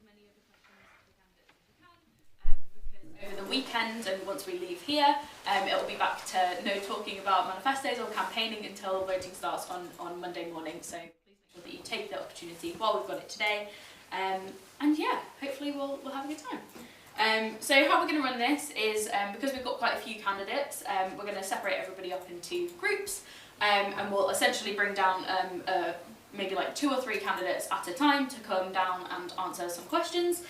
as many of the questions to the candidates as you can, because over the weekend and once we leave here, it will be back to no talking about manifestos or campaigning until voting starts on Monday morning. So please make sure that you take the opportunity while we've got it today. And yeah, hopefully we'll have a good time. So how we're going to run this is, because we've got quite a few candidates, we're going to separate everybody up into groups, and we'll essentially bring down maybe like 2 or 3 candidates at a time to come down and answer some questions.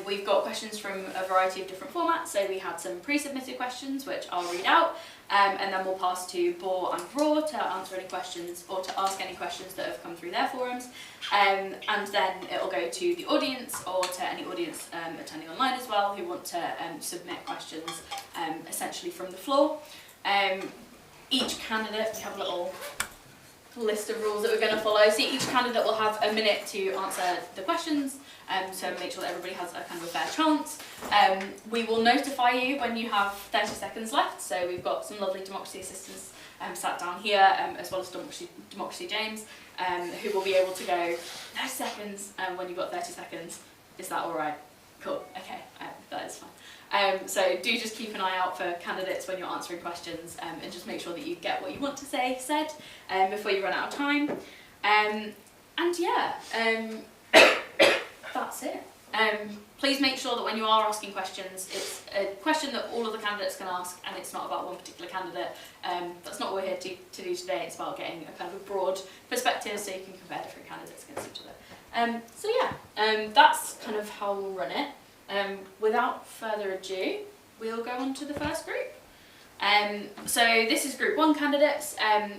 We've got questions from a variety of different formats, so we had some pre-submitted questions which I'll read out, and then we'll pass to Bor and Raw to answer any questions or to ask any questions that have come through their forums, and then it'll go to the audience or to any audience attending online as well who want to submit questions essentially from the floor. Each candidate, we have a little list of rules that we're going to follow. So each candidate will have a minute to answer the questions, so make sure that everybody has a kind of a fair chance. We will notify you when you have 30 seconds left, so we've got some lovely democracy assistants sat down here, as well as Democracy James, who will be able to go 30 seconds when you've got 30 seconds. Is that alright? Cool, okay, that is fine. So do just keep an eye out for candidates when you're answering questions, and just make sure that you get what you want to say said before you run out of time. And yeah, that's it. Please make sure that when you are asking questions, it's a question that all of the candidates can ask, and it's not about one particular candidate. That's not what we're here to do today. It's about getting a kind of a broad perspective so you can compare different candidates against each other. So yeah, that's kind of how we'll run it. Without further ado, we'll go on to the first group. So this is group 1 candidates.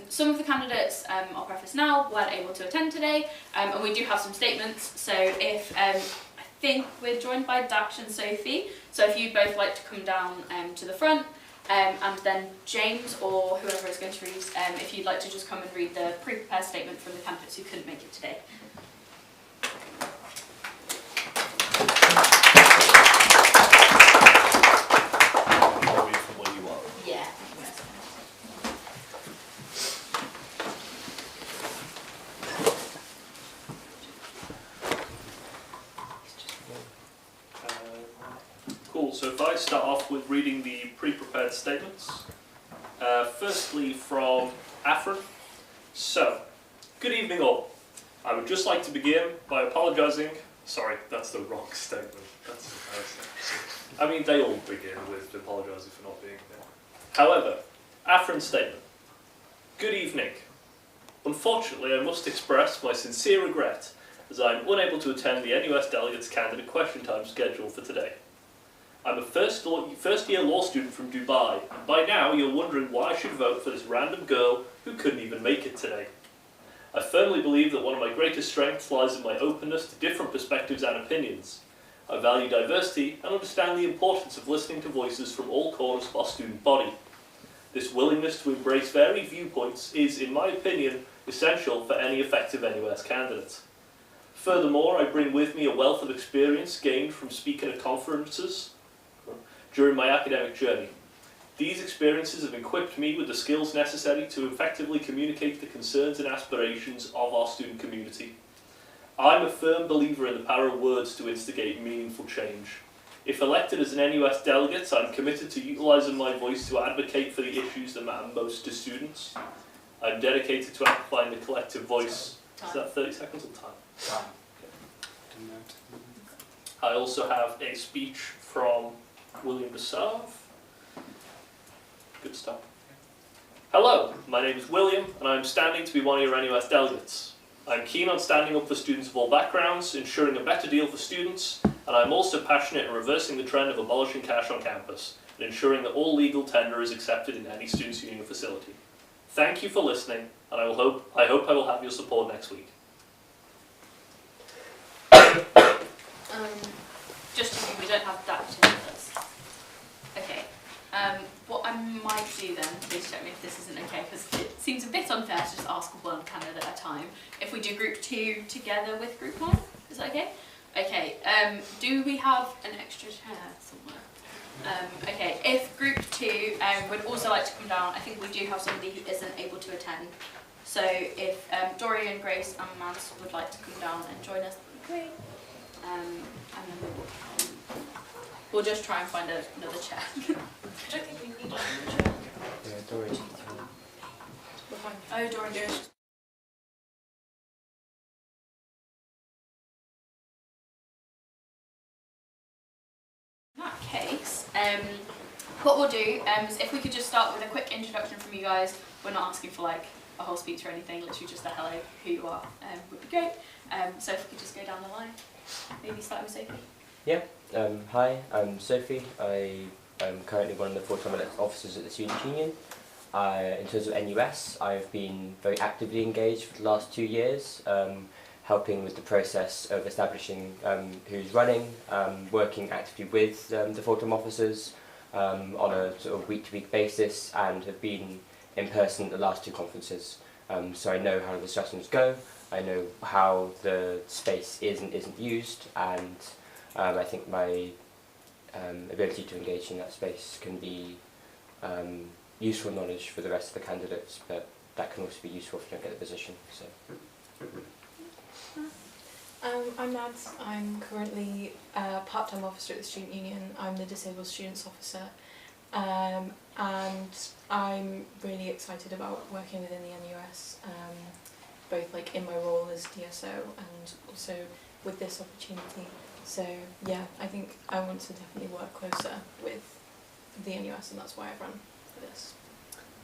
Some of the candidates, I'll preface now, weren't able to attend today, and we do have some statements. So if I think we're joined by Dax and Sophie, so if you'd both like to come down to the front, and then James or whoever is going to read, if you'd like to just come and read the pre-prepared statement from the candidates who couldn't make it today. So if I start off with reading the pre-prepared statements, firstly from Afrin. So, good evening all. I would just like to begin by apologising. Sorry, that's the wrong statement. That's embarrassing. I mean, they all begin with apologising for not being here. However, Afrin's statement. Good evening. Unfortunately, I must express my sincere regret as I am unable to attend the NUS Delegates Candidate Question Time scheduled for today. I'm a first-year law student from Dubai, and by now you're wondering why I should vote for this random girl who couldn't even make it today. I firmly believe that one of my greatest strengths lies in my openness to different perspectives and opinions. I value diversity and understand the importance of listening to voices from all corners of our student body. This willingness to embrace varied viewpoints is, in my opinion, essential for any effective NUS candidate. Furthermore, I bring with me a wealth of experience gained from speaking at conferences during my academic journey. These experiences have equipped me with the skills necessary to effectively communicate the concerns and aspirations of our student community. I'm a firm believer in the power of words to instigate meaningful change. If elected as an NUS delegate, I'm committed to utilising my voice to advocate for the issues that matter most to students. I'm dedicated to amplifying the collective voice. Is that 30 seconds or time? Time. Okay. I also have a speech from William Bassave. Good stuff. Hello, my name is William, and I'm standing to be one of your NUS delegates. I'm keen on standing up for students of all backgrounds, ensuring a better deal for students, and I'm also passionate in reversing the trend of abolishing cash on campus, and ensuring that all legal tender is accepted in any students' union facility. Thank you for listening, and I hope I will have your support next week. Just checking, we don't have that with us. Okay. What I might do then, please check me if this isn't okay, because it seems a bit unfair to just ask one candidate at a time. If we do group 2 together with group 1, is that okay? Okay. Do we have an extra chair somewhere? Okay. If group 2 would also like to come down, I think we do have somebody who isn't able to attend. So if Dorian, Grace, and Mance would like to come down and join us, that'd be great. and then we'll just try and find another chair. I don't think we need another chair. Yeah, Dorian. We're fine. Oh, Dorian. Just In that case, what we'll do is if we could just start with a quick introduction from you guys. We're not asking for like a whole speech or anything, literally just a hello, who you are, would be great. So if we could just go down the line, maybe starting with Sophie. Yeah. Hi, I'm Sophie. I am currently one of the full-time elected officers at the Student Union. In terms of NUS, I've been very actively engaged for the last 2 years, helping with the process of establishing who's running, working actively with the full-time officers on a sort of week-to-week basis, and have been in person at the last 2 conferences. So I know how the discussions go, I know how the space is and isn't used, and I think my ability to engage in that space can be useful knowledge for the rest of the candidates, but that can also be useful if you don't get the position. So. I'm Mads. I'm currently a part-time officer at the Student Union. I'm the Disabled Students Officer, and I'm really excited about working within the NUS, both like in my role as DSO and also with this opportunity. So yeah, I think I want to definitely work closer with the NUS, and that's why I've run for this.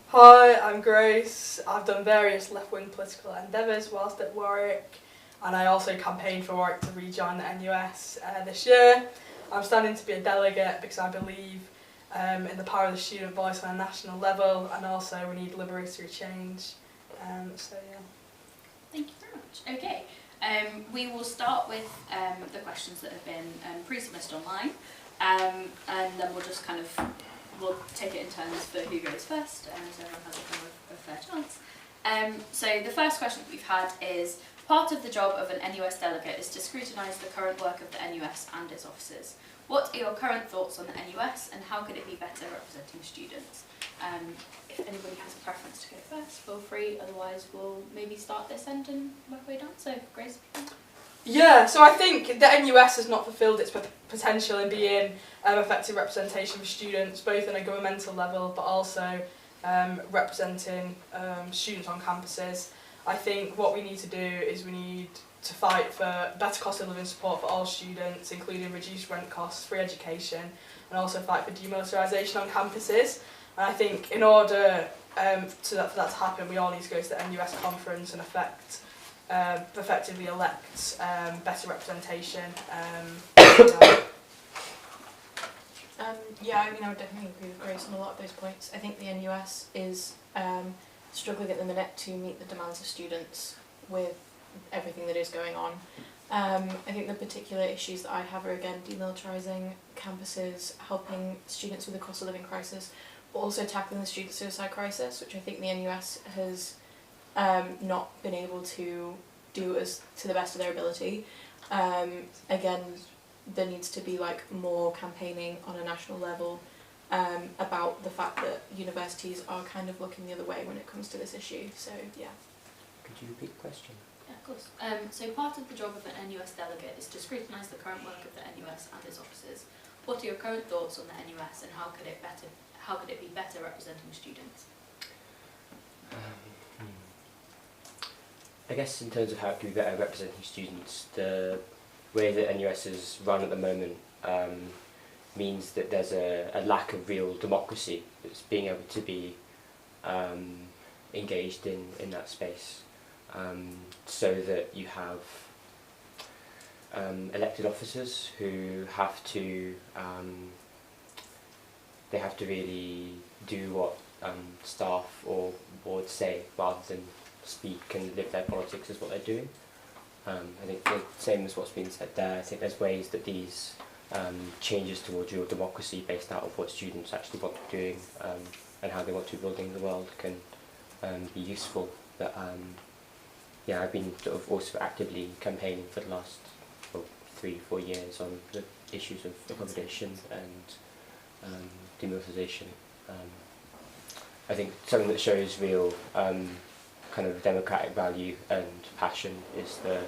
Hi, I'm Grace. I've done various left-wing political endeavours whilst at Warwick, and I also campaigned for Warwick to rejoin the NUS this year. I'm standing to be a delegate because I believe in the power of the student voice on a national level, and also we need liberatory change. So yeah. Thank you very much. Okay, we will start with the questions that have been pre-submitted online, and then we'll just kind of we'll take it in turns for who goes first, so everyone has a kind of a fair chance. So the first question that we've had is, part of the job of an NUS delegate is to scrutinise the current work of the NUS and its officers. What are your current thoughts on the NUS, and how could it be better representing students? If anybody has a preference to go first, feel free, otherwise we'll maybe start this end and work our way down. So Grace. Yeah, so I think the NUS has not fulfilled its potential in being effective representation for students, both on a governmental level but also representing students on campuses. I think what we need to do is we need to fight for better cost of living support for all students, including reduced rent costs, free education, and also fight for demilitarisation on campuses. And I think in order for that to happen, we all need to go to the NUS conference and effectively elect better representation. Yeah, I mean, I would definitely agree with Grace on a lot of those points. I think the NUS is struggling at the minute to meet the demands of students with everything that is going on. I think the particular issues that I have are, again, demilitarising campuses, helping students with the cost of living crisis, but also tackling the student suicide crisis, which I think the NUS has not been able to do as to the best of their ability. Again, there needs to be like more campaigning on a national level about the fact that universities are kind of looking the other way when it comes to this issue. So yeah. Could you repeat the question? Yeah, of course. So part of the job of an NUS delegate is to scrutinise the current work of the NUS and its officers. What are your current thoughts on the NUS, and how could it be better representing students? I guess in terms of how it could be better representing students, the way that NUS is run at the moment means that there's a lack of real democracy that's being able to be engaged in that space, so that you have elected officers who have to they have to really do what staff or boards say rather than speak and live their politics as what they're doing. I think the same as what's been said there, I think there's ways that these changes towards real democracy based out of what students actually want to be doing and how they want to be building the world can be useful. But yeah, I've been sort of also actively campaigning for the last 3-4 years on the issues of accommodation and demilitarisation. I think something that shows real kind of democratic value and passion is the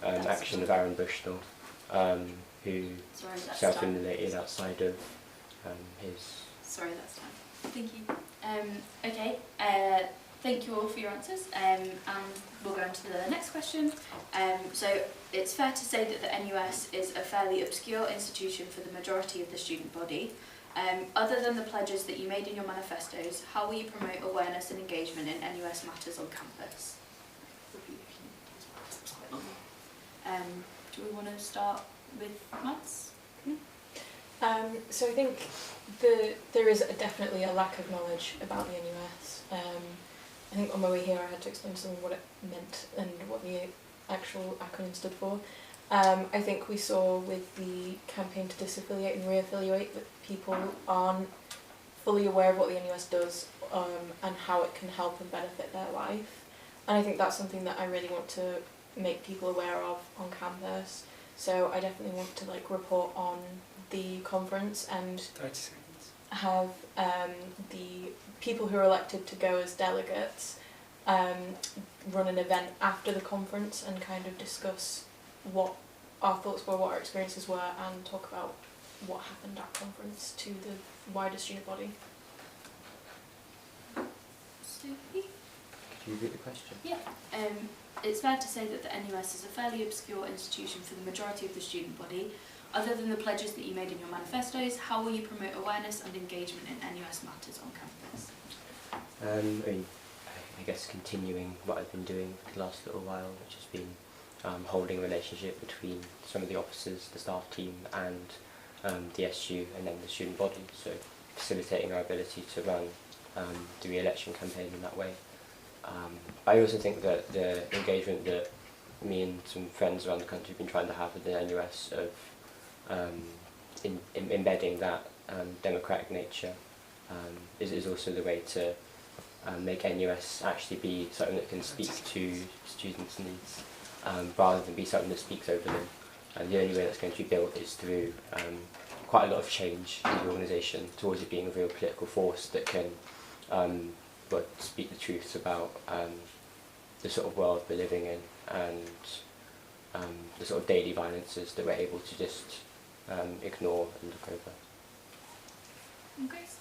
action of Aaron Bushnell who Sorry, that's time. self-immolated outside of his. Sorry, that's time. Thank you. Okay. Thank you all for your answers. And we'll go on to the next question. So it's fair to say that the NUS is a fairly obscure institution for the majority of the student body. Other than the pledges that you made in your manifestos, how will you promote awareness and engagement in NUS matters on campus? Do we want to start with Mads? So I think there is definitely a lack of knowledge about the NUS. I think on my way here I had to explain to someone what it meant and what the actual acronym stood for. I think we saw with the campaign to disaffiliate and reaffiliate that people aren't fully aware of what the NUS does and how it can help and benefit their life. And I think that's something that I really want to make people aware of on campus. So I definitely want to report on the conference and 30 seconds. have the people who are elected to go as delegates run an event after the conference and kind of discuss what our thoughts were, what our experiences were, and talk about what happened at conference to the wider student body. Sophie? Could you repeat the question? Yeah. It's fair to say that the NUS is a fairly obscure institution for the majority of the student body. Other than the pledges that you made in your manifestos, how will you promote awareness and engagement in NUS matters on campus? I guess continuing what I've been doing for the last little while, which has been holding a relationship between some of the officers, the staff team, and the SU, and then the student body. So facilitating our ability to run the re-election campaign in that way. I also think that the engagement that me and some friends around the country have been trying to have with the NUS of embedding that democratic nature is also the way to make NUS actually be something that can speak to students' needs rather than be something that speaks over them. And the only way that's going to be built is through quite a lot of change in the organisation towards it being a real political force that can speak the truths about the sort of world we're living in and the sort of daily violences that we're able to just ignore and look over. Grace?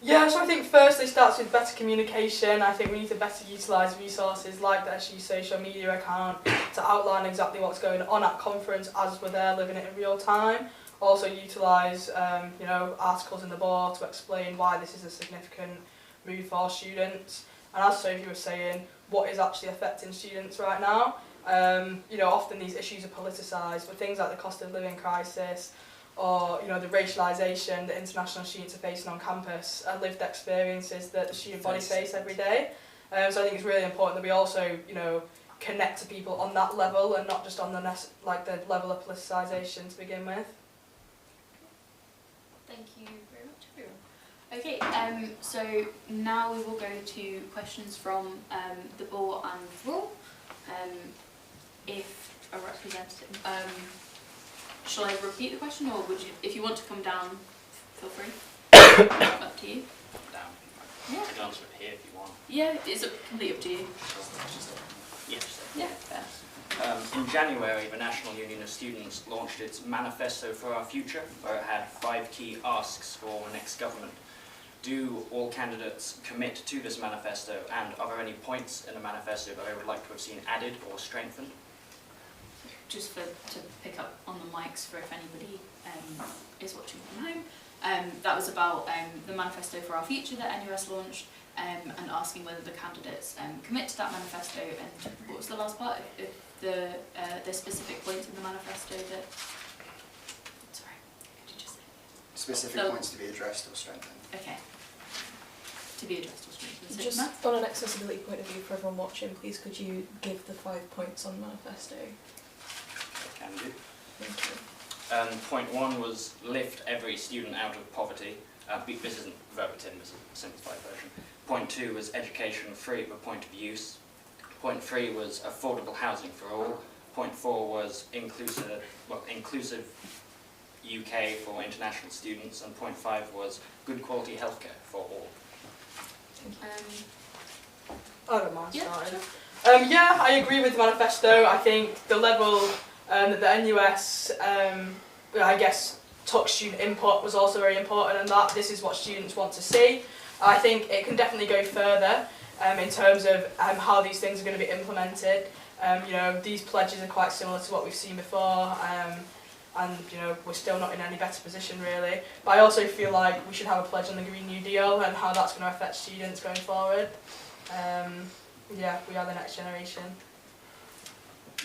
Yeah, so I think firstly starts with better communication. I think we need to better utilise resources like the SU social media account to outline exactly what's going on at conference as we're there living it in real time. Also utilise articles in the board to explain why this is a significant move for students. And as Sophie was saying, what is actually affecting students right now. Often these issues are politicised, but things like the cost of living crisis or the racialisation that international students are facing on campus are lived experiences that the student body face every day. So I think it's really important that we also connect to people on that level and not just on the level of politicisation to begin with. Thank you very much, everyone. Okay, so now we will go to questions from the board and Raw. If a representative, shall I repeat the question, or would you, if you want to come down, feel free. Up to you. Down. Yeah. I can answer it here if you want. Yeah, it's completely up to you. Yes. Yeah, fair. In January, the National Union of Students launched its Manifesto for Our Future, where it had 5 key asks for the next government. Do all candidates commit to this manifesto, and are there any points in the manifesto that they would like to have seen added or strengthened? Just to pick up on the mics for if anybody is watching from home, that was about the Manifesto for Our Future that NUS launched, and asking whether the candidates commit to that manifesto, and what was the last part? If the specific points in the manifesto that... Sorry, could you just say? Specific points to be addressed or strengthened. Okay. To be addressed or strengthened. So Just Matt? on an accessibility point of view for everyone watching, please could you give the 5 points on the manifesto? Can do. Thank you. Point 1 was lift every student out of poverty. This isn't verbatim, this is a simplified version. Point 2 was education free at the point of use. Point 3 was affordable housing for all. Point 4 was inclusive UK for international students, and point 5 was good quality healthcare for all. I don't mind Yeah, starting. sure. I agree with the manifesto. I think the level The NUS, I guess, took student input was also very important, and that this is what students want to see. I think it can definitely go further in terms of how these things are going to be implemented. You know, these pledges are quite similar to what we've seen before, and you know, we're still not in any better position really. But I also feel like we should have a pledge on the Green New Deal and how that's going to affect students going forward. Yeah, we are the next generation.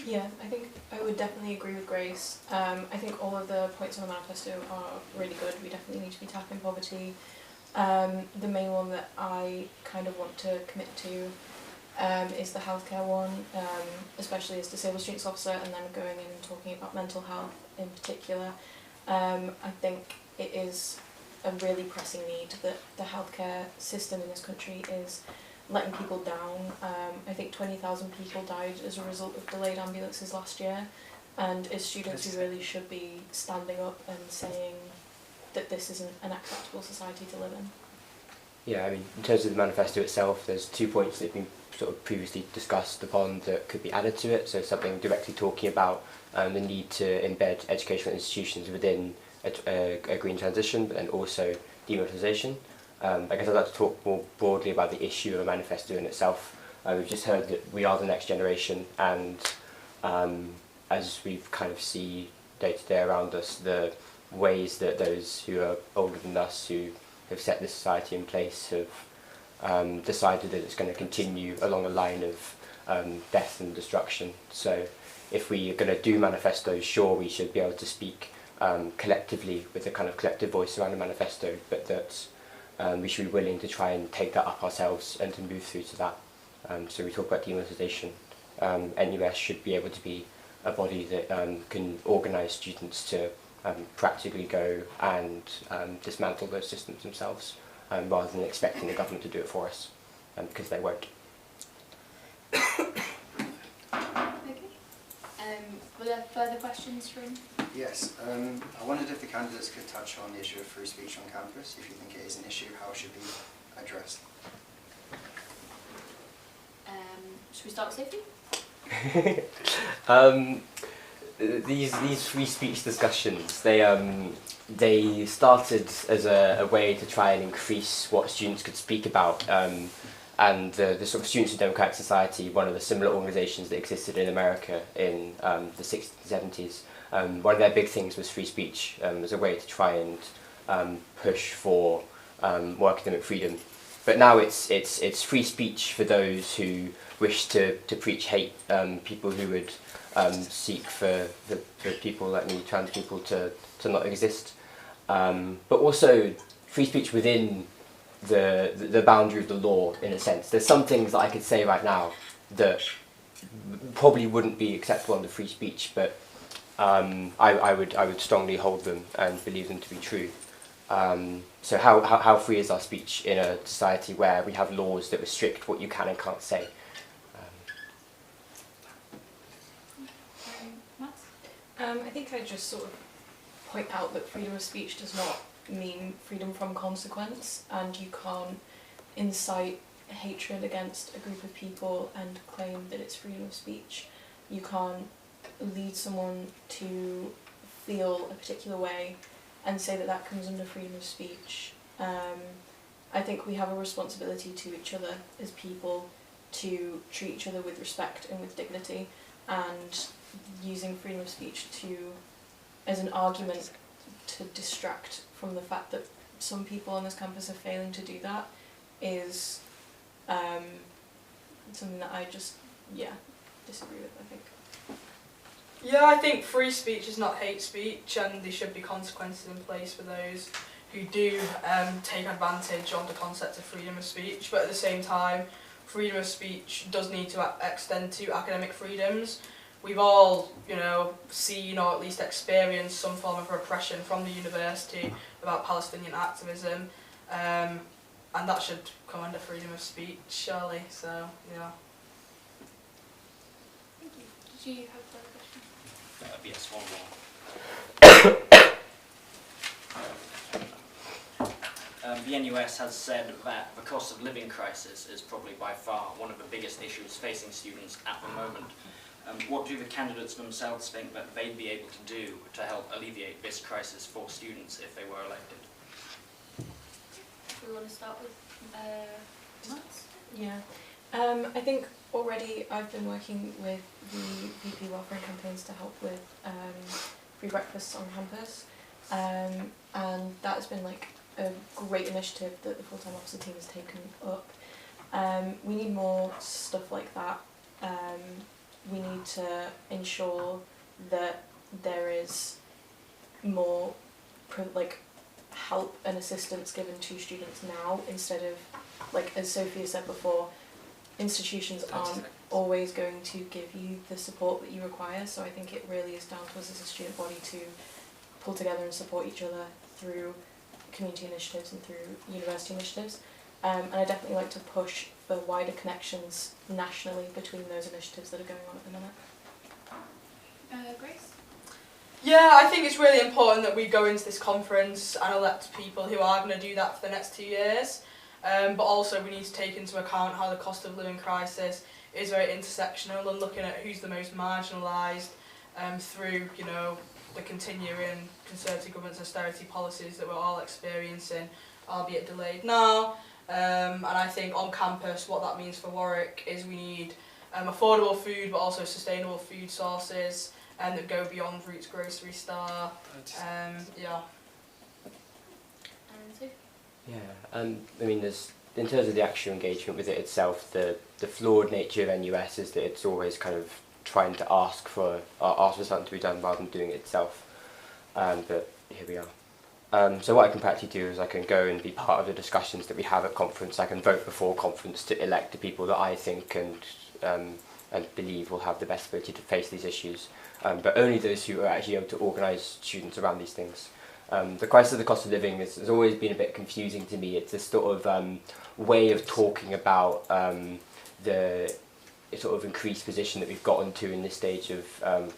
Yeah, I think I would definitely agree with Grace. I think all of the points on the manifesto are really good. We definitely need to be tackling poverty. The main one that I kind of want to commit to is the healthcare one, especially as disabled students officer, and then going in and talking about mental health in particular. I think it is a really pressing need that the healthcare system in this country is letting people down. I think 20,000 people died as a result of delayed ambulances last year, and as students we really should be standing up and saying that this isn't an acceptable society to live in. Yeah, I mean, in terms of the manifesto itself, there's 2 points that have been sort of previously discussed upon that could be added to it. So something directly talking about the need to embed educational institutions within a green transition, but then also demilitarisation. I guess I'd like to talk more broadly about the issue of a manifesto in itself. We've just heard that we are the next generation, and as we kind of see day to day around us, the ways that those who are older than us, who have set this society in place, have decided that it's going to continue along a line of death and destruction. So if we are going to do manifestos, sure, we should be able to speak collectively with a kind of collective voice around a manifesto, but that we should be willing to try and take that up ourselves and to move through to that. So we talk about demilitarisation. NUS should be able to be a body that can organise students to practically go and dismantle those systems themselves, rather than expecting the government to do it for us, because they won't. Okay. Were there further questions from? Yes, I wondered if the candidates could touch on the issue of free speech on campus. If you think it is an issue, how it should be addressed? Should we start with Sophie? These free speech discussions, they started as a way to try and increase what students could speak about. And the sort of Students of Democratic Society, one of the similar organisations that existed in America in the 60s and 70s, one of their big things was free speech as a way to try and push for more academic freedom. But now it's free speech for those who wish to preach hate, people who would seek for people like me, trans people, to not exist. But also free speech within the boundary of the law, in a sense. There's some things that I could say right now that probably wouldn't be acceptable under free speech, but I would strongly hold them and believe them to be true. So how free is our speech in a society where we have laws that restrict what you can and can't say? I think I'd just sort of point out that freedom of speech does not mean freedom from consequence, and you can't incite hatred against a group of people and claim that it's freedom of speech. You can't lead someone to feel a particular way and say that that comes under freedom of speech. I think we have a responsibility to each other as people to treat each other with respect and with dignity, and using freedom of speech as an argument to distract from the fact that some people on this campus are failing to do that is something that I just, disagree with, I think. Yeah, I think free speech is not hate speech, and there should be consequences in place for those who do take advantage of the concept of freedom of speech. But at the same time, freedom of speech does need to extend to academic freedoms. We've all, seen or at least experienced some form of repression from the university about Palestinian activism, and that should come under freedom of speech, surely. So, yeah. Thank you. Did you have further questions? Yes, one more. The NUS has said that the cost of living crisis is probably by far one of the biggest issues facing students at the moment. What do the candidates themselves think that they'd be able to do to help alleviate this crisis for students if they were elected? We want to start with Matt? Yeah, I think already I've been working with the VP Welfare and Campaigns to help with free breakfasts on campus, and that's been like a great initiative that the full-time officer team has taken up. We need more stuff like that. We need to ensure that there is more help and assistance given to students now, instead of, like as Sophia said before, institutions aren't always going to give you the support that you require. So I think it really is down to us as a student body to pull together and support each other through community initiatives and through university initiatives. And I definitely like to push for wider connections nationally between those initiatives that are going on at the minute. Grace? Yeah, I think it's really important that we go into this conference and elect people who are going to do that for the next 2 years. But also we need to take into account how the cost of living crisis is very intersectional, and looking at who's the most marginalised through, you know, the continuing Conservative government's austerity policies that we're all experiencing, albeit delayed now. And I think on campus what that means for Warwick is we need affordable food, but also sustainable food sources that go beyond Roots grocery store. Yeah. Yeah, I mean, there's, in terms of the actual engagement with it itself, the flawed nature of NUS is that it's always kind of trying to ask for something to be done rather than doing it itself. But here we are. So what I can practically do is I can go and be part of the discussions that we have at conference. I can vote before conference to elect the people that I think and believe will have the best ability to face these issues, but only those who are actually able to organise students around these things. The crisis of the cost of living has always been a bit confusing to me. It's a sort of way of talking about the sort of increased position that we've gotten to in this stage of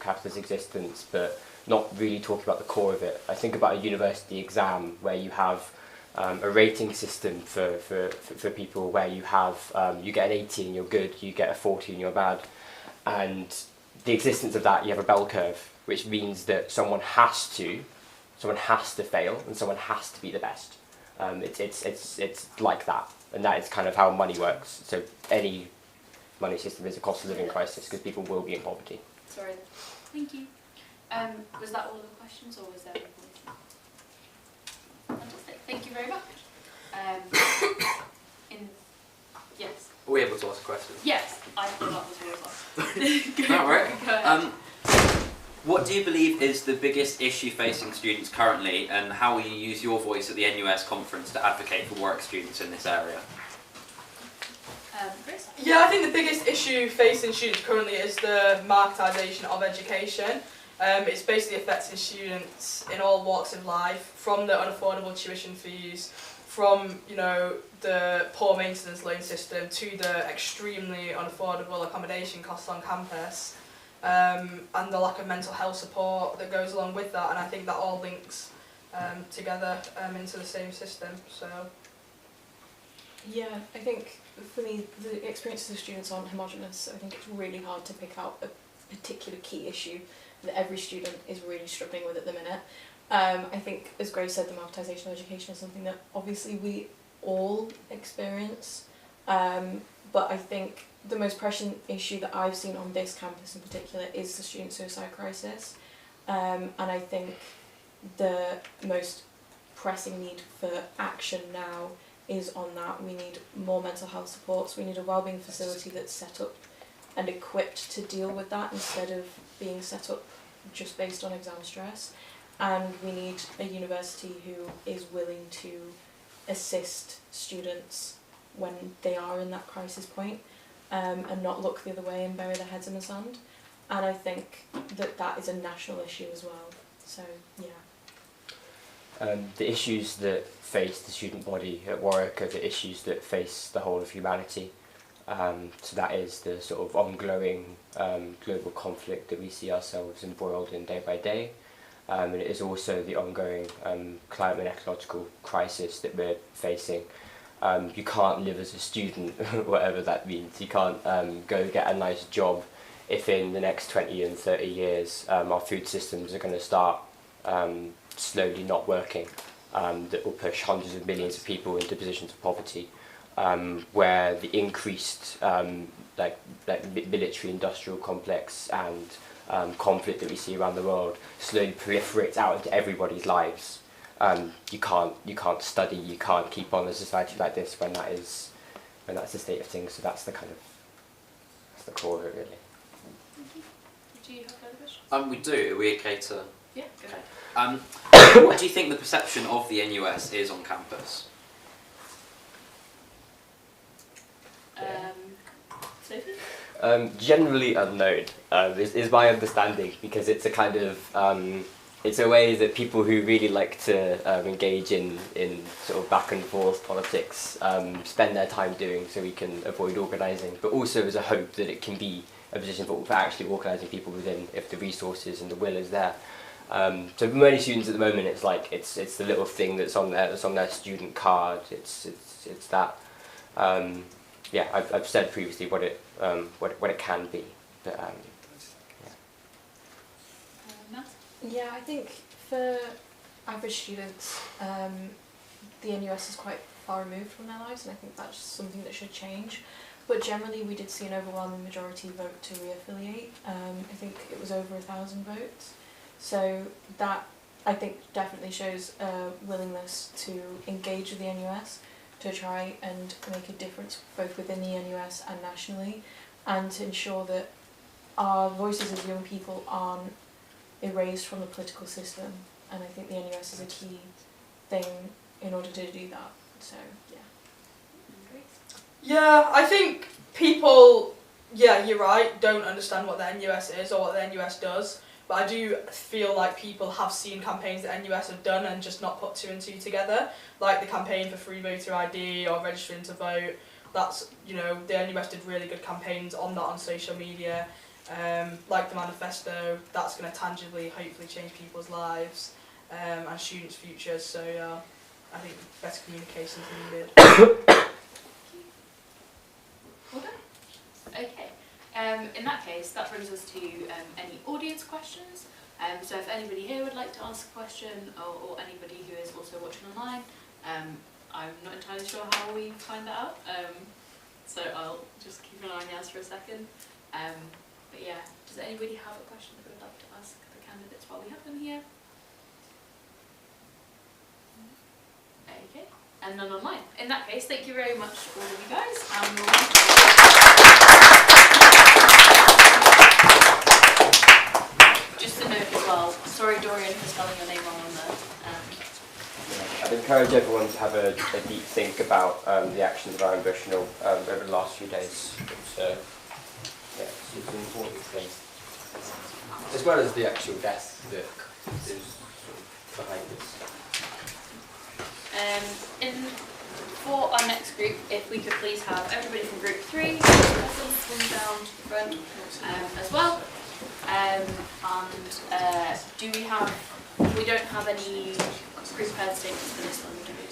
capitalist existence, but not really talking about the core of it. I think about a university exam where you have a rating system for people, where you have you get an 80 and you're good, you get a 40 and you're bad, and the existence of that, you have a bell curve, which means that someone has to fail and someone has to be the best. It's like that, and that is kind of how money works. So any money system is a cost of living crisis because people will be in poverty. Sorry. Thank you. Was that all of the questions, or was there more? Fantastic. Thank you very much. Yes. Are we able to ask a question? Yes, I thought that was yours. No, right. Go ahead. What do you believe is the biggest issue facing students currently, and how will you use your voice at the NUS conference to advocate for work students in this area? Chris? Yeah, I think the biggest issue facing students currently is the marketisation of education. It's basically affecting students in all walks of life, from the unaffordable tuition fees, from, you know, the poor maintenance loan system, to the extremely unaffordable accommodation costs on campus, and the lack of mental health support that goes along with that. And I think that all links together into the same system. So Yeah, I think for me the experiences of students aren't homogenous. I think it's really hard to pick out a particular key issue that every student is really struggling with at the minute. I think, as Grace said, the marketisation of education is something that obviously we all experience, but I think the most pressing issue that I've seen on this campus in particular is the student suicide crisis, and I think the most pressing need for action now is on that. We need more mental health supports, we need a wellbeing facility that's set up and equipped to deal with that instead of being set up just based on exam stress, and we need a university who is willing to assist students when they are in that crisis point, and not look the other way and bury their heads in the sand. And I think that that is a national issue as well. So yeah. The issues that face the student body at Warwick are the issues that face the whole of humanity. So that is the sort of ongoing global conflict that we see ourselves embroiled in day by day. And it is also the ongoing climate and ecological crisis that we're facing. You can't live as a student, whatever that means. You can't go get a nice job if in the next 20 and 30 years our food systems are going to start slowly not working, that will push hundreds of millions of people into positions of poverty, where the increased military industrial complex and conflict that we see around the world slowly proliferates out into everybody's lives. You can't study, you can't keep on a society like this when that's the state of things. So that's the core of it, really. Do you have further questions? We do. Are we okay to? Yeah. Go Okay. What do you think the perception of the NUS is on campus? Sophie? Generally unknown is my understanding, because it's a kind of it's a way that people who really like to engage in sort of back and forth politics spend their time doing, so we can avoid organising, but also as a hope that it can be a position for actually organising people within, if the resources and the will is there. So for many students at the moment, it's like it's the little thing that's on their student card. It's that. Yeah, I've said previously what it can be, but yeah. Matt? Yeah, I think for average students, the NUS is quite far removed from their lives, and I think that's something that should change. But generally, we did see an overwhelming majority vote to re-affiliate. I think it was over 1,000 votes. So that, I think, definitely shows a willingness to engage with the NUS, to try and make a difference both within the NUS and nationally, and to ensure that our voices as young people aren't erased from the political system. And I think the NUS is a key thing in order to do that. So, yeah. Great. Yeah, I think people, yeah, you're right, don't understand what the NUS is or what the NUS does. But I do feel like people have seen campaigns that NUS have done and just not put two and two together, like the campaign for free voter ID or registering to vote. That's, the NUS did really good campaigns on that on social media. Like the manifesto, that's going to tangibly, hopefully, change people's lives and students' futures. So yeah, I think better communication is needed. Well done. Okay. In that case, that brings us to any audience questions. So if anybody here would like to ask a question, or anybody who is also watching online, I'm not entirely sure how we find that out. So I'll just keep an eye on the answer for a second. But yeah, does anybody have a question that they would like to ask the candidates while we have them here? Okay, and none online. In that case, thank you very much, all of you guys. Just a note as well, sorry Dorian for spelling your name wrong on there. I'd encourage everyone to have a deep think about the actions of our ambitional over the last few days. Yeah, it's an important thing, as well as the actual death that is sort of behind this. For our next group, if we could please have everybody from group 3 come down to the front as well. We don't have any prepared statements for this one, do we?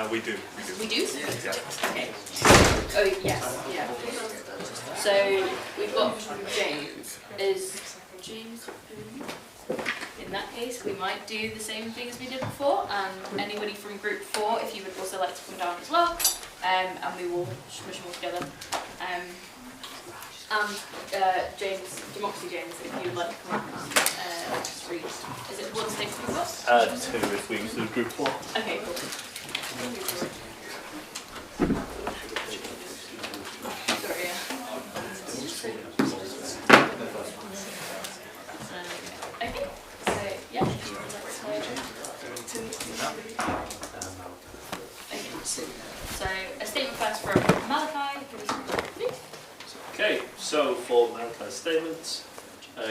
We do. We do? Yeah. Okay. Oh, yes, yeah. So we've got James. Is James? In that case, we might do the same thing as we did before, and anybody from group 4, if you would also like to come down as well, and we will smush them all together. James, Democracy James, if you would like to come up, read. Is it one statement we've got? 2 if we include group 4. Okay, cool. Sorry, yeah. Okay, so yeah, if you would like to okay, so a statement first from Malachi, please. Okay, so for Malachi's statement,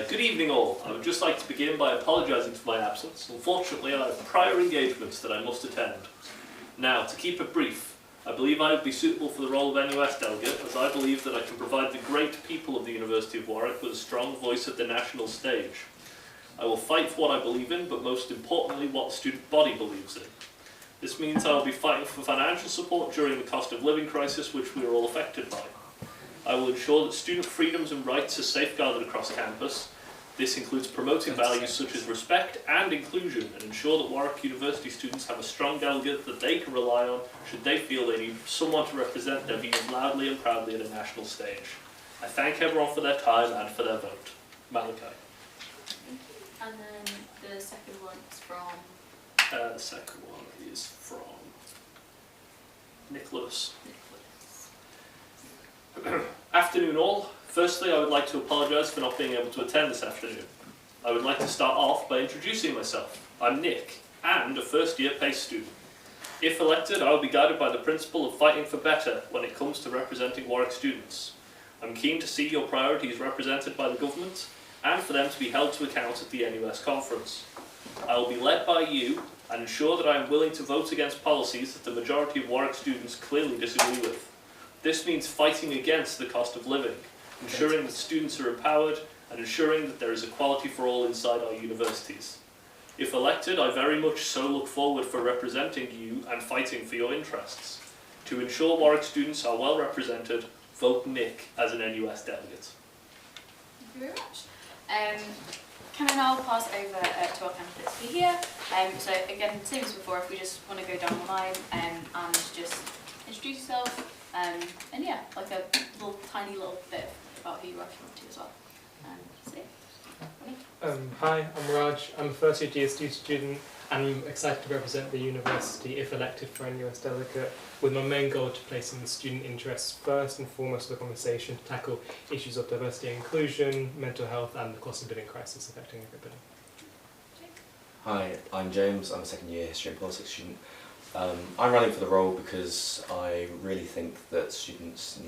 good evening all. I would just like to begin by apologising for my absence. Unfortunately, I have prior engagements that I must attend. Now, to keep it brief, I believe I would be suitable for the role of NUS delegate, as I believe that I can provide the great people of the University of Warwick with a strong voice at the national stage. I will fight for what I believe in, but most importantly, what the student body believes in. This means I will be fighting for financial support during the cost of living crisis which we are all affected by. I will ensure that student freedoms and rights are safeguarded across campus. This includes promoting values such as respect and inclusion, and ensure that Warwick University students have a strong delegate that they can rely on should they feel they need someone to represent their views loudly and proudly at a national stage. I thank everyone for their time and for their vote. Malachi. And then the second one's from The second one is from Nicholas. Afternoon all. Firstly, I would like to apologise for not being able to attend this afternoon. I would like to start off by introducing myself. I'm Nick, and a first-year PACE student. If elected, I will be guided by the principle of fighting for better when it comes to representing Warwick students. I'm keen to see your priorities represented by the government, and for them to be held to account at the NUS conference. I will be led by you, and ensure that I am willing to vote against policies that the majority of Warwick students clearly disagree with. This means fighting against the cost of living, ensuring that students are empowered, and ensuring that there is equality for all inside our universities. If elected, I very much so look forward for representing you and fighting for your interests. To ensure Warwick students are well represented, vote Nick as an NUS delegate. Thank you very much. Can I now pass over to our candidates who are here? So again, same as before, if we just want to go down the line and just introduce yourself, and yeah, like a tiny little bit about who you are if you want to as well. Hi, I'm Raj. I'm a first year GSD student and I'm excited to represent the university if elected for NUS delegate, with my main goal to placing the student interests first and foremost of the conversation, to tackle issues of diversity and inclusion, mental health and the cost of living crisis affecting everybody. Hi, I'm James. I'm a second year history and politics student. I'm running for the role because I really think that students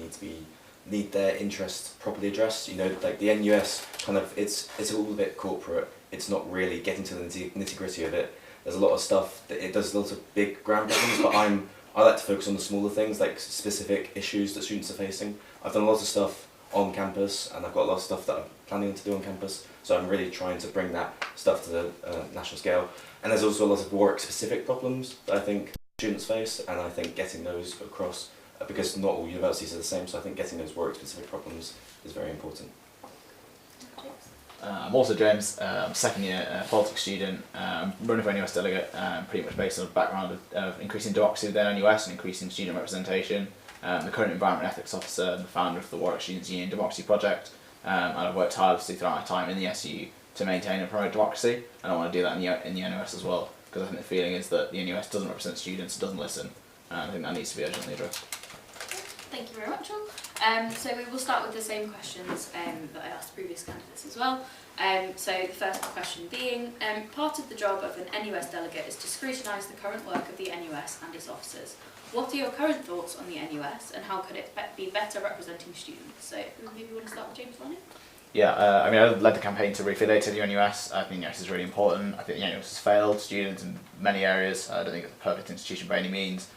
need their interests properly addressed. You know, like the NUS kind of, it's a little bit corporate. It's not really getting to the nitty gritty of it. There's a lot of stuff that it does lots of big grand problems, but I like to focus on the smaller things, like specific issues that students are facing. I've done a lot of stuff on campus, and I've got a lot of stuff that I'm planning to do on campus. So I'm really trying to bring that stuff to the national scale. And there's also a lot of Warwick-specific problems that I think students face, and I think getting those across, because not all universities are the same, so I think getting those Warwick-specific problems is very important. I'm also James, I'm a second year politics student, running for NUS delegate, pretty much based on a background of increasing democracy within NUS and increasing student representation. The current environment ethics officer and the founder of the Warwick Students' Union Democracy Project, and I've worked tirelessly throughout my time in the SU to maintain and promote democracy, and I want to do that in the NUS as well, because I think the feeling is that the NUS doesn't represent students, doesn't listen, and I think that needs to be urgently addressed. Thank you very much, all. So we will start with the same questions that I asked previous candidates as well. So the first question being, part of the job of an NUS delegate is to scrutinise the current work of the NUS and its officers. What are your current thoughts on the NUS and how could it be better representing students? So maybe you want to start with James Lonnie? Yeah, I mean, I led the campaign to reaffiliate to the NUS. I think the NUS is really important. I think the NUS has failed students in many areas. I don't think it's a perfect institution by any means.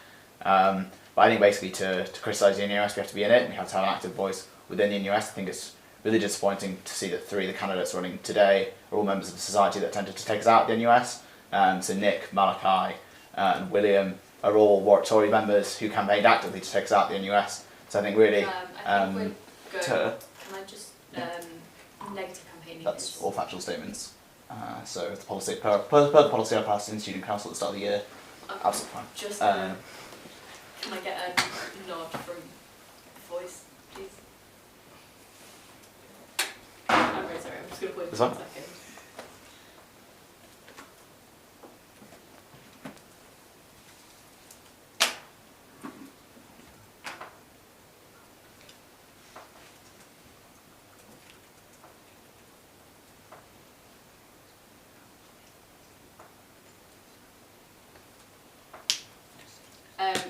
But I think basically to criticise the NUS, we have to be in it and we have to have an active voice within the NUS. I think it's really disappointing to see that 3 of the candidates running today are all members of the society that tended to take us out of the NUS. So Nick, Malachi and William are all Warwick Tory members who campaigned actively to take us out of the NUS. So I think really... I think we're going, can I just... negative campaigning That's is... all factual statements. So the policy, per the policy I passed in student council at the start of the year, Okay. absolutely fine. Just can I get a nod from voice, please? I'm very sorry, I'm just going to wait This for one? 1 second.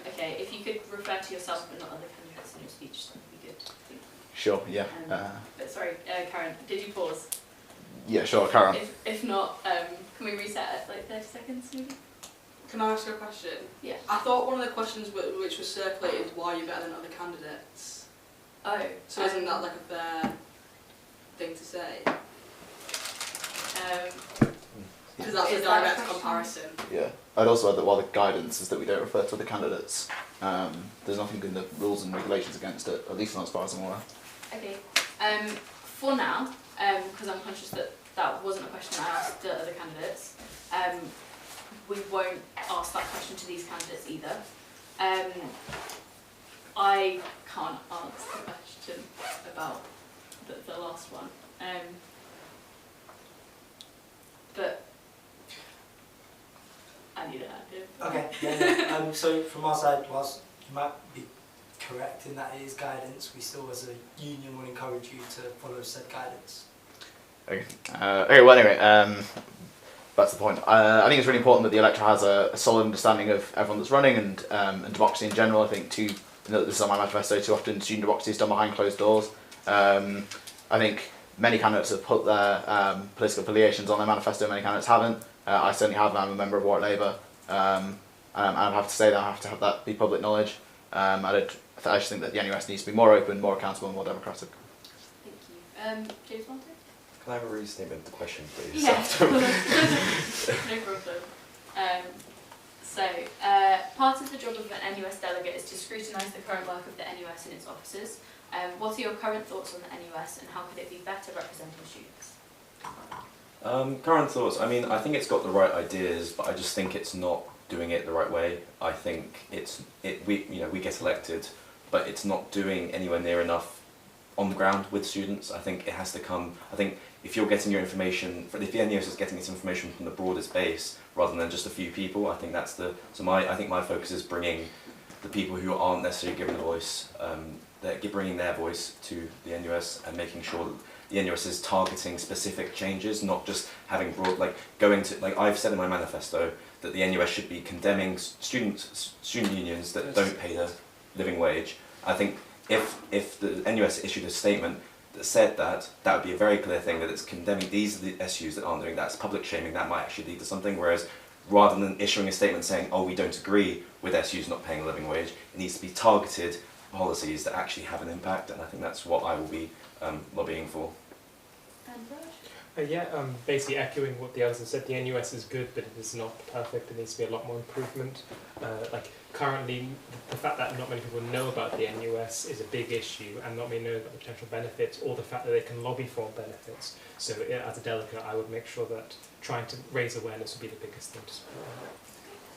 Okay, if you could refer to yourself but not other candidates in your speech, that would be good. Sure, yeah. But sorry, Karen, did you pause? Yeah, sure, carry on. If not, can we reset at like 30 seconds maybe? Can I ask you a question? Yeah. I thought one of the questions which was circulated, why you're better than other candidates. Oh. So isn't that like a fair thing to say? Because that's a Is that a direct question? comparison. Yeah. I'd also add that while the guidance is that we don't refer to the candidates, there's nothing in the rules and regulations against it, at least not as far as I'm aware. Okay. For now, because I'm conscious that that wasn't a question I asked the other candidates, we won't ask that question to these candidates either. I can't answer the question about the last one. But I need an idea. Okay, yeah. So from our side, whilst you might be correct in that it is guidance, we still as a union would encourage you to follow said guidance. Okay. Okay. Well, anyway, that's the point. I think it's really important that the electorate has a solid understanding of everyone that's running and democracy in general. I think this is on my manifesto. Too often, student democracy is done behind closed doors. I think many candidates have put their political affiliations on their manifesto. Many candidates haven't. I certainly have. I'm a member of Warwick Labour, and I have to say that I have to have that be public knowledge. I just think that the NUS needs to be more open, more accountable, and more democratic. Thank you. James Martin? Can I have a restatement of the question, please? Yeah. No problem. Part of the job of an NUS delegate is to scrutinise the current work of the NUS and its officers. What are your current thoughts on the NUS and how could it be better representing students? Current thoughts. I mean, I think it's got the right ideas, but I just think it's not doing it the right way. I think we get elected, but it's not doing anywhere near enough on the ground with students. I think it has to come. I think if you're getting your information, if the NUS is getting its information from the broadest base rather than just a few people, I think that's the. So I think my focus is bringing the people who aren't necessarily given a voice, bringing their voice to the NUS and making sure that the NUS is targeting specific changes, not just having broad, like I've said in my manifesto that the NUS should be condemning student unions that don't pay the living wage. I think if the NUS issued a statement that said that would be a very clear thing, that it's condemning these are the SUs that aren't doing that. It's public shaming, that might actually lead to something, whereas rather than issuing a statement saying, oh, we don't agree with SUs not paying a living wage, it needs to be targeted policies that actually have an impact, and I think that's what I will be lobbying for. Basically echoing what the others have said, the NUS is good, but it is not perfect. There needs to be a lot more improvement. Currently, the fact that not many people know about the NUS is a big issue, and not many know about the potential benefits, or the fact that they can lobby for benefits. So, as a delegate, I would make sure that trying to raise awareness would be the biggest thing to support.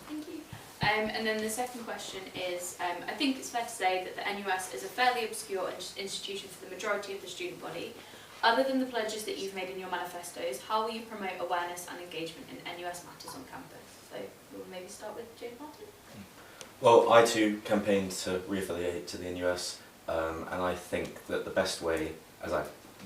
Thank you. And then the second question is, I think it's fair to say that the NUS is a fairly obscure institution for the majority of the student body. Other than the pledges that you've made in your manifestos, how will you promote awareness and engagement in NUS matters on campus? So we'll maybe start with James Martin. Well, I too campaigned to re-affiliate to the NUS, and I think that the best way,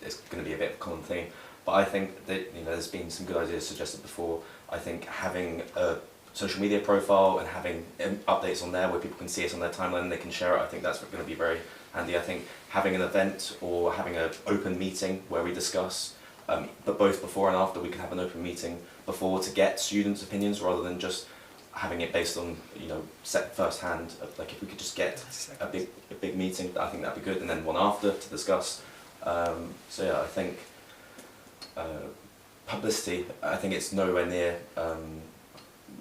it's going to be a bit of a common theme, but I think that there's been some good ideas suggested before. I think having a social media profile and having updates on there where people can see it on their timeline and they can share it, I think that's going to be very handy. I think having an event or having an open meeting where we discuss, but both before and after, we can have an open meeting before to get students' opinions rather than just having it based on set first hand. Like if we could just get a big meeting, I think that'd be good, and then one after to discuss. So yeah, I think publicity. I think it's nowhere near.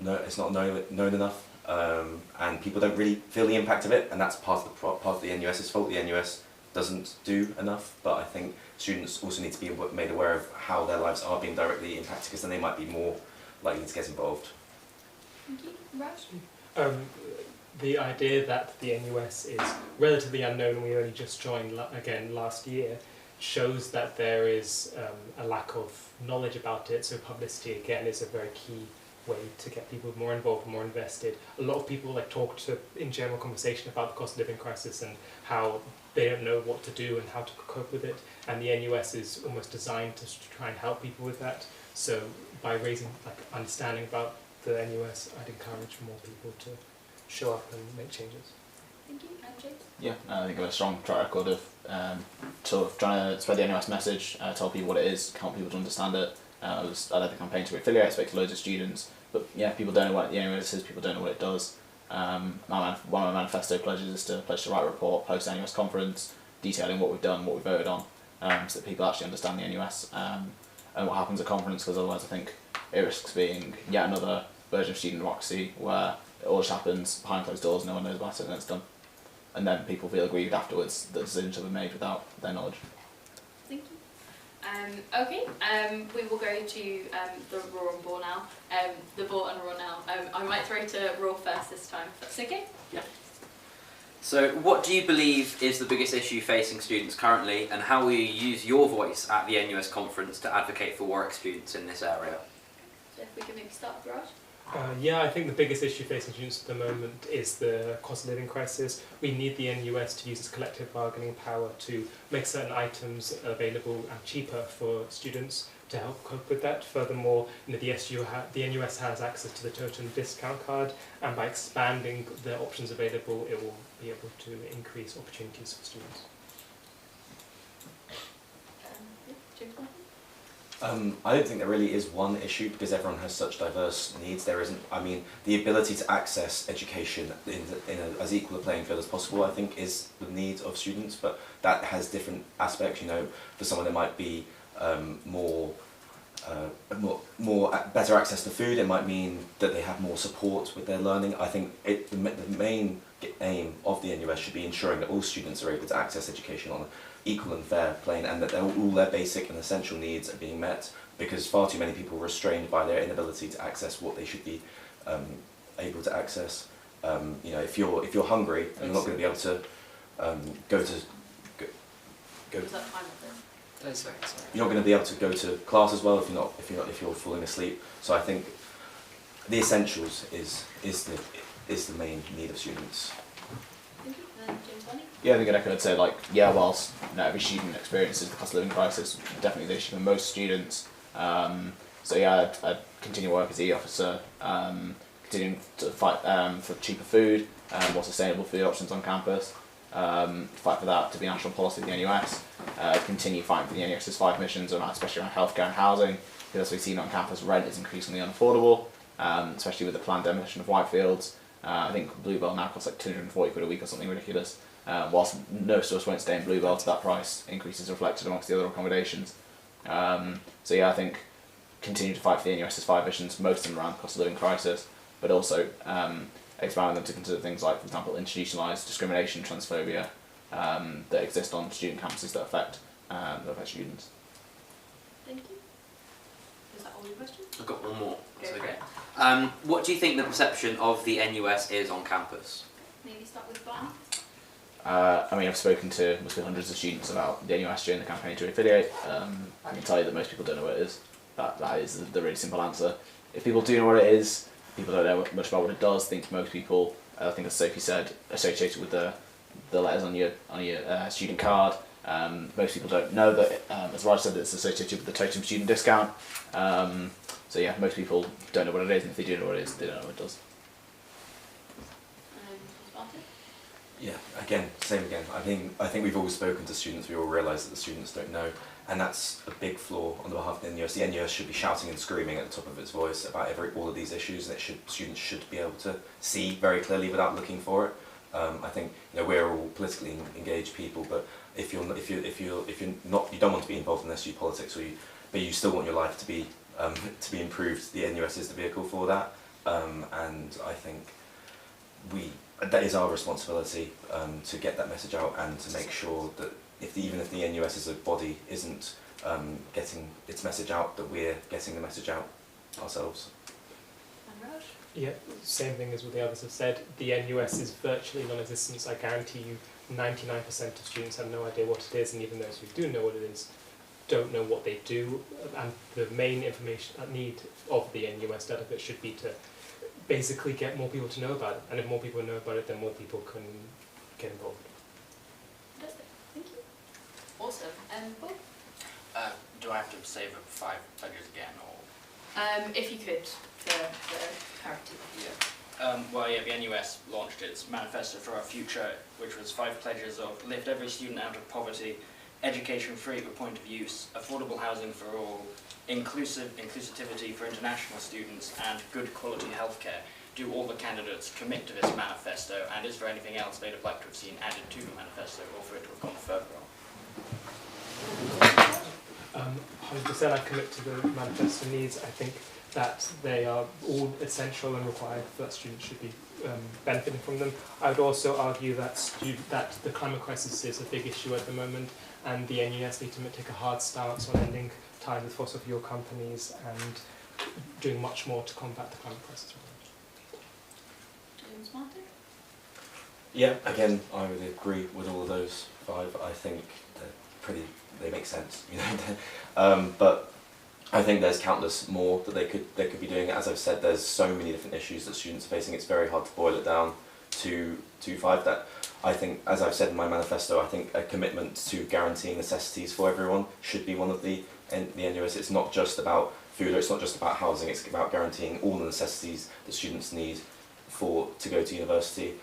It's not known enough, and people don't really feel the impact of it, and that's part of the NUS's fault. The NUS doesn't do enough, but I think students also need to be made aware of how their lives are being directly impacted, because then they might be more likely to get involved. Thank you. Raj? The idea that the NUS is relatively unknown, and we only just joined again last year, shows that there is a lack of knowledge about it, so publicity again is a very key way to get people more involved, more invested. A lot of people talk in general conversation about the cost of living crisis and how they don't know what to do and how to cope with it, and the NUS is almost designed to try and help people with that. So by raising understanding about the NUS, I'd encourage more people to show up and make changes. Thank you. And James? Yeah, I think I have a strong track record of sort of trying to spread the NUS message, tell people what it is, help people to understand it. I led the campaign to affiliate, I spoke to loads of students, but yeah, people don't know what the NUS is, people don't know what it does. One of my manifesto pledges is to pledge to write a report post NUS conference detailing what we've done, what we voted on, so that people actually understand the NUS and what happens at conference, because otherwise I think it risks being yet another version of student democracy where it all just happens behind closed doors, no one knows about it, and it's done. And then people feel aggrieved afterwards that decisions have been made without their knowledge. Thank you. Okay, we will go to the Raw and Ball now. The Ball and Raw now. I might throw to Raw first this time, if that's okay? Yeah. So, what do you believe is the biggest issue facing students currently, and how will you use your voice at the NUS conference to advocate for work students in this area? So if we can maybe start with Raj. Yeah, I think the biggest issue facing students at the moment is the cost of living crisis. We need the NUS to use its collective bargaining power to make certain items available and cheaper for students to help cope with that. Furthermore, the NUS has access to the totem discount card, and by expanding the options available, it will be able to increase opportunities for students. James? I don't think there really is one issue because everyone has such diverse needs. There isn't, I mean, the ability to access education in as equal a playing field as possible, I think, is the need of students, but that has different aspects. You know, for someone it might be better access to food. It might mean that they have more support with their learning. I think the main aim of the NUS should be ensuring that all students are able to access education on equal and fair plane, and that all their basic and essential needs are being met, because far too many people are restrained by their inability to access what they should be able to access. You know, if you're hungry, you're not going to be able to go to. You're not going to be able to go to class as well if you're falling asleep. So I think the essentials is the main need of students. Thank you. And then James Bonnie? Yeah, I think I could say, like, yeah, whilst not every student experiences the cost of living crisis, definitely the issue for most students. So yeah, I'd continue work as e-officer, continuing to fight for cheaper food, more sustainable food options on campus, fight for that to be national policy of the NUS, continue fighting for the NUS's 5 missions, especially around healthcare and housing, because as we've seen on campus, rent is increasingly unaffordable, especially with the planned demolition of Whitefields. I think Bluebell now costs like 240 quid a week or something ridiculous. Whilst most of us won't stay in Bluebell to that price, increases reflected amongst the other accommodations. So yeah, I think continue to fight for the NUS's 5 missions, most of them around the cost of living crisis, but also expand them to consider things like, for example, institutionalised discrimination, transphobia that exist on student campuses that affect students. Thank you. Is that all your questions? I've got one more. That's Go for okay. it. What do you think the perception of the NUS is on campus? Maybe start with Barney. I mean, I've spoken to hundreds of students about the NUS during the campaign to affiliate. I can tell you that most people don't know what it is. That is the really simple answer. If people do know what it is, people don't know much about what it does. I think most people, I think as Sophie said, associated with the letters on your student card. Most people don't know that, as Raj said, it's associated with the totem student discount. So yeah, most people don't know what it is, and if they do know what it is, they don't know what it does. Yeah, same again. I think we've all spoken to students. We all realise that the students don't know, and that's a big flaw on the behalf of the NUS. The NUS should be shouting and screaming at the top of its voice about all of these issues, and students should be able to see very clearly without looking for it. I think we're all politically engaged people, but if you don't want to be involved in SU politics, but you still want your life to be improved, the NUS is the vehicle for that, and I think that is our responsibility to get that message out and to make sure that even if the NUS as a body isn't getting its message out, that we're getting the message out ourselves. And Raj? Yeah, same thing as what the others have said. The NUS is virtually non-existent. I guarantee you 99% of students have no idea what it is, and even those who do know what it is don't know what they do. And the main information need of the NUS delegate should be to basically get more people to know about it. And if more people know about it, then more people can get involved. Fantastic. Thank you. Awesome. Paul? Do I have to say the 5 pledges again, or? If you could, for clarity. Yeah. The NUS launched its Manifesto for Our Future, which was 5 pledges of lift every student out of poverty, education free at the point of use, affordable housing for all, inclusivity for international students, and good quality healthcare. Do all the candidates commit to this manifesto, and is there anything else they'd have liked to have seen added to the manifesto, or for it to have gone further on? 100% I commit to the manifesto needs. I think that they are all essential and required, that students should be benefiting from them. I would also argue that the climate crisis is a big issue at the moment, and the NUS need to take a hard stance on ending ties with fossil fuel companies and doing much more to combat the climate crisis. James Martin? Yeah, again, I would agree with all of those 5. I think they make sense, you know. But I think there's countless more that they could be doing. As I've said, there's so many different issues that students are facing. It's very hard to boil it down to 5. That I think, as I've said in my manifesto, I think a commitment to guaranteeing necessities for everyone should be one of the NUS. It's not just about food, or it's not just about housing. It's about guaranteeing all the necessities that students need to go to university.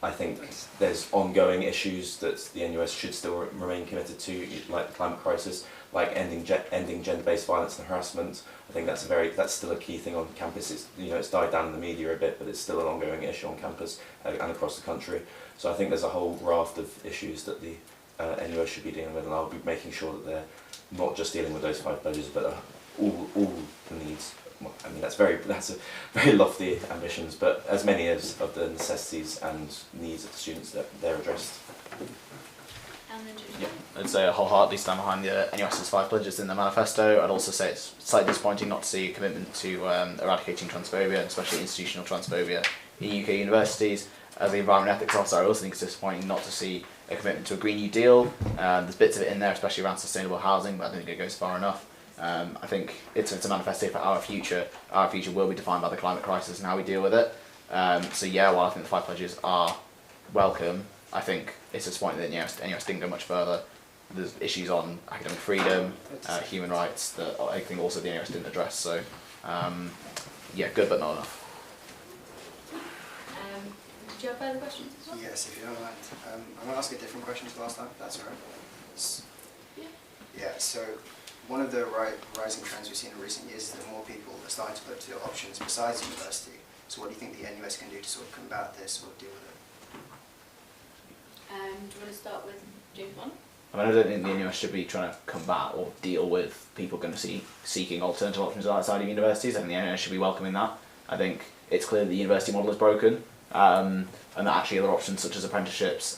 I think there's ongoing issues that the NUS should still remain committed to, like the climate crisis, like ending gender-based violence and harassment. I think that's still a key thing on campus. It's died down in the media a bit, but it's still an ongoing issue on campus and across the country. So I think there's a whole raft of issues that the NUS should be dealing with, and I'll be making sure that they're not just dealing with those 5 pledges, but all the needs. I mean, that's a very lofty ambitions, but as many as of the necessities and needs of the students that they're addressed. Yeah, I'd say I wholeheartedly stand behind the NUS's 5 pledges in the manifesto. I'd also say it's slightly disappointing not to see a commitment to eradicating transphobia, especially institutional transphobia in UK universities. As the environment ethics officer, I also think it's disappointing not to see a commitment to a Green New Deal. There's bits of it in there, especially around sustainable housing, but I don't think it goes far enough. I think it's a manifesto for our future. Our future will be defined by the climate crisis and how we deal with it. So yeah, while I think the 5 pledges are welcome, I think it's disappointing that NUS didn't go much further. There's issues on academic freedom, human rights that I think also the NUS didn't address. So yeah, good but not enough. Do you have further questions as well? Yes, if you don't mind. I'm going to ask a different question to last time, if that's all right. Yeah, so one of the rising trends we've seen in recent years is that more people are starting to look to options besides university. So what do you think the NUS can do to sort of combat this or deal with it? Do you want to start with James Bond? I mean, I don't think the NUS should be trying to combat or deal with people going to seeking alternative options outside of universities. I think the NUS should be welcoming that. I think it's clear that the university model is broken, and that actually other options such as apprenticeships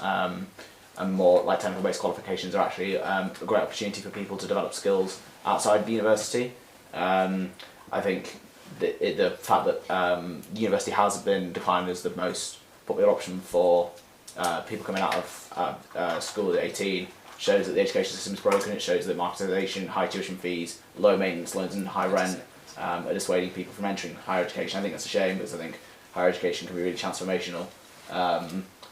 and more like technical-based qualifications are actually a great opportunity for people to develop skills outside the university. I think the fact that university has been declined as the most popular option for people coming out of school at 18 shows that the education system is broken. It shows that marketisation, high tuition fees, low maintenance loans and high rent are dissuading people from entering higher education. I think that's a shame because I think higher education can be really transformational.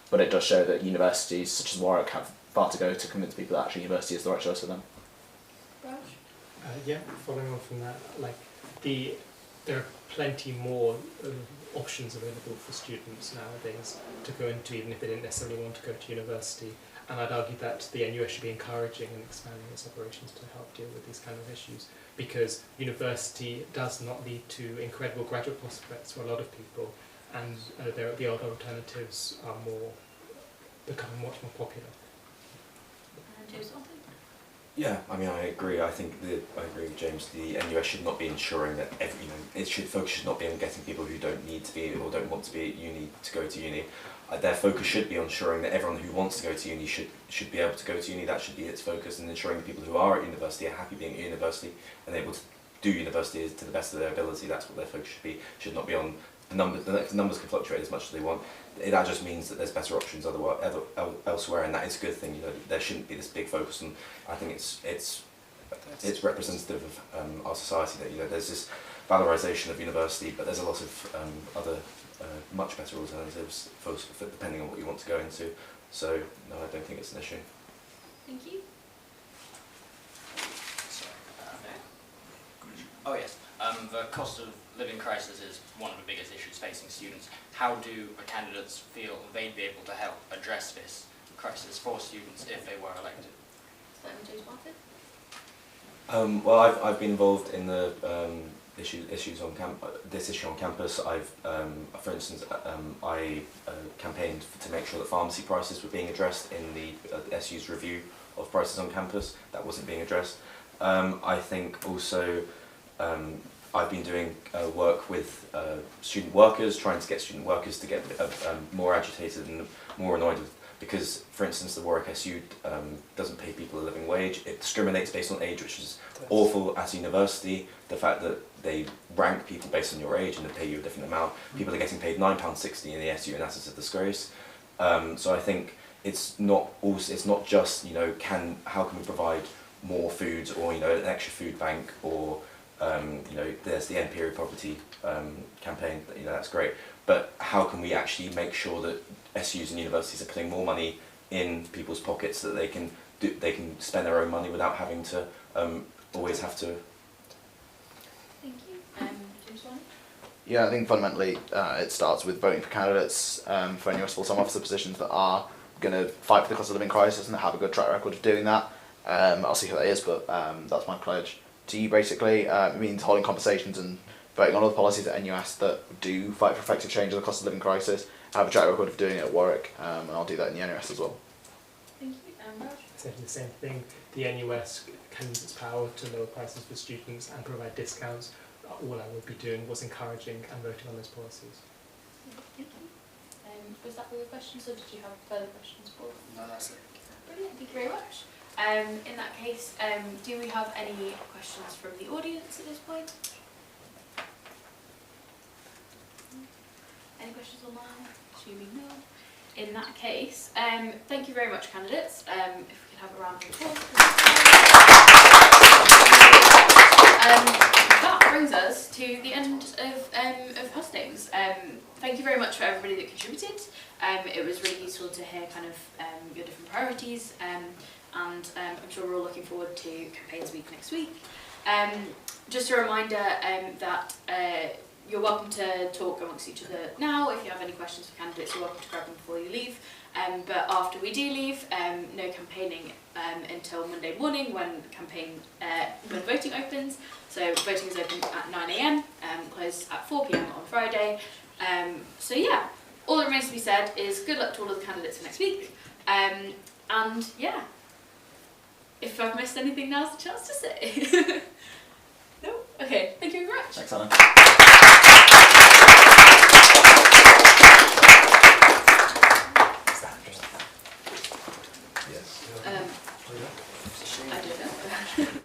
But it does show that universities such as Warwick have far to go to convince people that actually university is the right choice for them. Yeah, following on from that, there are plenty more options available for students nowadays to go into, even if they didn't necessarily want to go to university. And I'd argue that the NUS should be encouraging and expanding its operations to help deal with these kind of issues, because university does not lead to incredible graduate prospects for a lot of people, and the other alternatives are becoming much more popular. Yeah, I mean, I agree. I agree with James. The NUS should not be ensuring that focus should not be on getting people who don't need to be or don't want to be at uni to go to uni. Their focus should be on ensuring that everyone who wants to go to uni should be able to go to uni. That should be its focus, and ensuring the people who are at university are happy being at university and able to do university to the best of their ability. That's what their focus should be. Should not be on the numbers. The numbers can fluctuate as much as they want. That just means that there's better options elsewhere, and that is a good thing. There shouldn't be this big focus, and I think it's representative of our society that there's this valorisation of university, but there's a lot of other much better alternatives for depending on what you want to go into. So no, I don't think it's an issue. Thank you. Oh yes, the cost of living crisis is one of the biggest issues facing students. How do the candidates feel they'd be able to help address this crisis for students if they were elected? Well, I've been involved in the issues on this issue on campus. For instance, I campaigned to make sure that pharmacy prices were being addressed in the SU's review of prices on campus. That wasn't being addressed. I think also I've been doing work with student workers, trying to get student workers to get more agitated and more annoyed with, because, for instance, the Warwick SU doesn't pay people a living wage. It discriminates based on age, which is awful at university. The fact that they rank people based on your age and they pay you a different amount. People are getting paid £9.60 in the SU, and that's a disgrace. So I think it's not just, you know, how can we provide more food, or, you know, an extra food bank, or you know, there's the End Period Poverty campaign. You know, that's great. But how can we actually make sure that SUs and universities are putting more money in people's pockets so that they can spend their own money without having to always have to. Thank you. James Warren? Yeah, I think fundamentally it starts with voting for candidates for NUS full-time officer positions that are going to fight for the cost of living crisis and have a good track record of doing that. I'll see who that is, but that's my pledge to you, basically. It means holding conversations and voting on other policies at NUS that do fight for effective change of the cost of living crisis. I have a track record of doing it at Warwick, and I'll do that in the NUS as well. Thank you. Raj? Essentially the same thing. The NUS can use its power to lower prices for students and provide discounts. All I would be doing was encouraging and voting on those policies. Thank you. Was that all your questions, or did you have further questions, Paul? No, that's it. Brilliant, thank you very much. In that case, do we have any questions from the audience at this point? Any questions online? Assuming no. In that case, thank you very much, candidates. If we could have a round of applause. That brings us to the end of hustings. Thank you very much for everybody that contributed. It was really useful to hear kind of your different priorities, and I'm sure we're all looking forward to Campaigns Week next week. Just a reminder that you're welcome to talk amongst each other now. If you have any questions for candidates, you're welcome to grab them before you leave. But after we do leave, no campaigning until Monday morning when voting opens. So voting is open at 9 AM, closed at 4 PM on Friday. So yeah, all that remains to be said is good luck to all of the candidates for next week. And yeah, if I've missed anything, now's the chance to say. No? Okay, thank you very much. Thanks, Anna. I don't know.